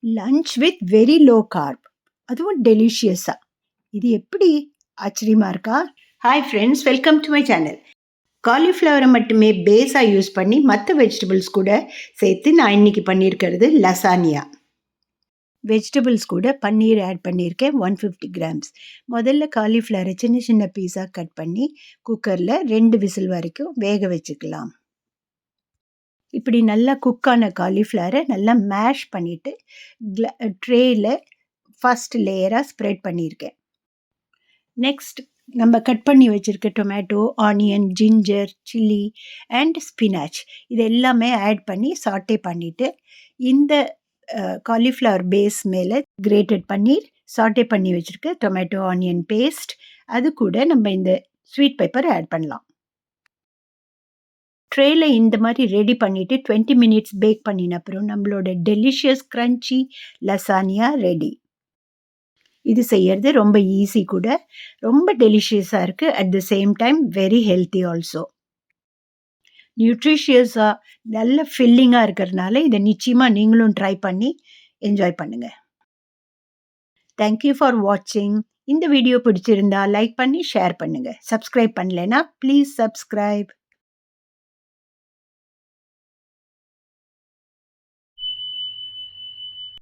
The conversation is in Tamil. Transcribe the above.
Lunch with very low carb, அதுவும் டெலிஷியஸா. இது எப்படி ஆச்சரியமா இருக்கா? Hi friends, welcome to my channel. காலிஃப்ளவரை மட்டுமே பேஸாக யூஸ் பண்ணி மற்ற வெஜிடபிள்ஸ் கூட சேர்த்து நான் இன்னைக்கு பண்ணியிருக்கிறது லசானியா. வெஜிடபிள்ஸ் கூட பன்னீர் ஆட் பண்ணியிருக்கேன் 150 கிராம்ஸ். முதல்ல காலிஃப்ளவரை சின்ன சின்ன பீஸாக கட் பண்ணி குக்கரில் 2 விசில் வரைக்கும் வேக வச்சுக்கலாம். இப்படி நல்லா குக்கான காலிஃப்ளவரை நல்லா மேஷ் பண்ணிவிட்டு ட்ரேயில் ஃபர்ஸ்ட் லேயராக ஸ்ப்ரெட் பண்ணியிருக்கேன். நெக்ஸ்ட் நம்ம கட் பண்ணி வச்சுருக்க tomato, onion, ginger, chilli and spinach இது எல்லாமே ஆட் பண்ணி சாட்டே பண்ணிவிட்டு இந்த காலிஃப்ளவர் பேஸ் மேலே கிரேட்டட் பன்னீர், சாட்டே பண்ணி வச்சுருக்க டொமேட்டோ ஆனியன் பேஸ்ட், அது கூட நம்ம இந்த ஸ்வீட் பெப்பர் ஆட் பண்ணலாம். ட்ரேயில் இந்த மாதிரி ரெடி பண்ணிவிட்டு 20 மினிட்ஸ் பேக் பண்ணின அப்புறம் நம்மளோட டெலிஷியஸ் க்ரன்ச்சி லசானியா ரெடி. இது செய்யறது ரொம்ப ஈஸி கூட, ரொம்ப டெலிஷியஸாக இருக்குது. At the same time very healthy also. நியூட்ரிஷியஸாக நல்ல ஃபில்லிங்காக இருக்கிறதுனால இதை நிச்சயமாக நீங்களும் ட்ரை பண்ணி என்ஜாய் பண்ணுங்கள். தேங்க்யூ ஃபார் வாட்சிங். இந்த வீடியோ பிடிச்சிருந்தா லைக் பண்ணி ஷேர் பண்ணுங்கள். சப்ஸ்கிரைப் பண்ணலைன்னா ப்ளீஸ் சப்ஸ்கிரைப்.